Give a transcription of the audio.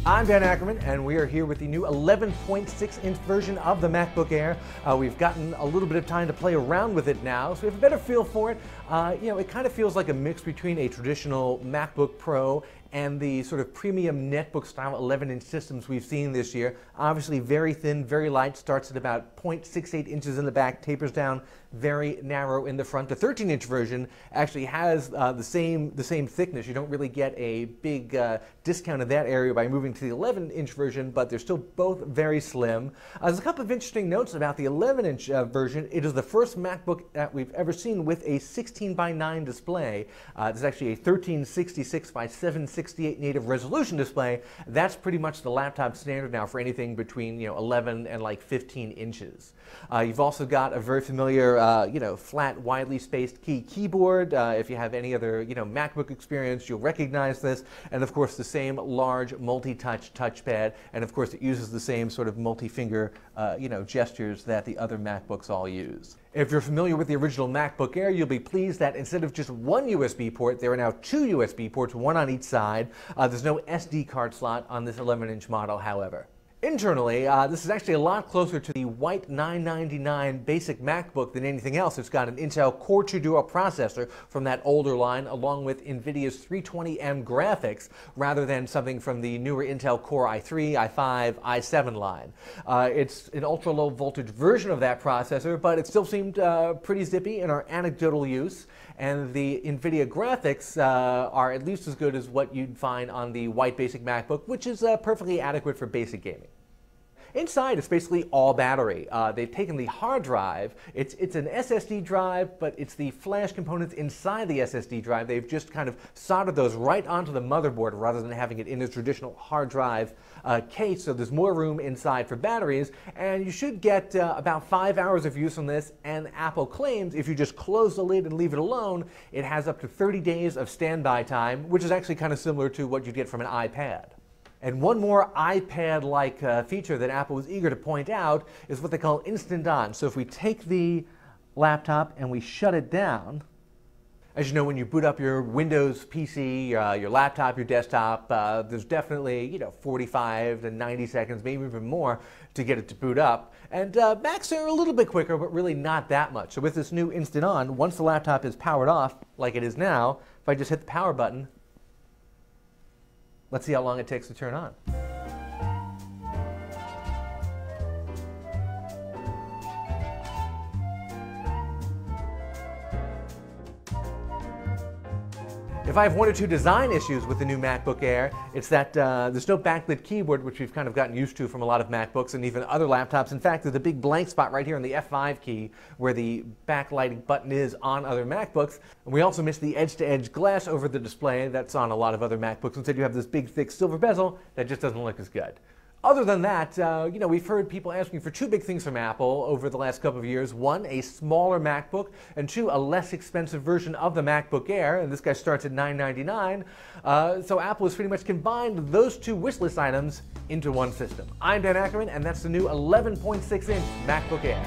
I'm Dan Ackerman, and we are here with the new 11.6-inch version of the MacBook Air. We've gotten a little bit of time to play around with it now, so we have a better feel for it. It kind of feels like a mix between a traditional MacBook Pro and the sort of premium netbook style 11-inch systems we've seen this year. Obviously very thin, very light, starts at about 0.68 inches in the back, tapers down very narrow in the front. The 13-inch version actually has the same thickness. You don't really get a big discount in that area by moving to the 11-inch version, but they're still both very slim. There's a couple of interesting notes about the 11-inch version. It is the first MacBook that we've ever seen with a 16:9 display. This is actually a 1366 by 768 native resolution display. That's pretty much the laptop standard now for anything between 11 and like 15 inches. You've also got a very familiar flat, widely spaced keyboard. If you have any other MacBook experience, you'll recognize this. And of course the same large multi-touch touchpad, and of course it uses the same sort of multi-finger gestures that the other MacBooks all use. If you're familiar with the original MacBook Air, you'll be pleased that instead of just one USB port, there are now two USB ports, one on each side. There's no SD card slot on this 11-inch model, however. Internally, this is actually a lot closer to the white $999 basic MacBook than anything else. It's got an Intel Core 2 Duo processor from that older line, along with NVIDIA's 320M graphics, rather than something from the newer Intel Core i3, i5, i7 line. It's an ultra-low voltage version of that processor, but it still seemed pretty zippy in our anecdotal use. And the NVIDIA graphics are at least as good as what you'd find on the white basic MacBook, which is perfectly adequate for basic gaming. Inside, it's basically all battery. They've taken the hard drive. It's an SSD drive, but it's the flash components inside the SSD drive. They've just kind of soldered those right onto the motherboard rather than having it in a traditional hard drive case, so there's more room inside for batteries, and you should get about 5 hours of use on this, and Apple claims if you just close the lid and leave it alone, it has up to 30 days of standby time, which is actually kind of similar to what you'd get from an iPad. And one more iPad-like feature that Apple was eager to point out is what they call Instant On. So if we take the laptop and we shut it down, as you know, when you boot up your Windows PC, your laptop, your desktop, there's definitely 45 to 90 seconds, maybe even more, to get it to boot up. And Macs are a little bit quicker, but really not that much. So with this new Instant On, once the laptop is powered off, like it is now, if I just hit the power button, let's see how long it takes to turn on. If I have one or two design issues with the new MacBook Air, it's that there's no backlit keyboard, which we've kind of gotten used to from a lot of MacBooks and even other laptops. In fact, there's a big blank spot right here on the F5 key where the backlighting button is on other MacBooks. And we also miss the edge-to-edge glass over the display that's on a lot of other MacBooks. Instead, you have this big, thick silver bezel that just doesn't look as good. Other than that, we've heard people asking for two big things from Apple over the last couple of years. One, a smaller MacBook, and two, a less expensive version of the MacBook Air, and this guy starts at $999. So Apple has pretty much combined those two wish list items into one system. I'm Dan Ackerman, and that's the new 11.6-inch MacBook Air.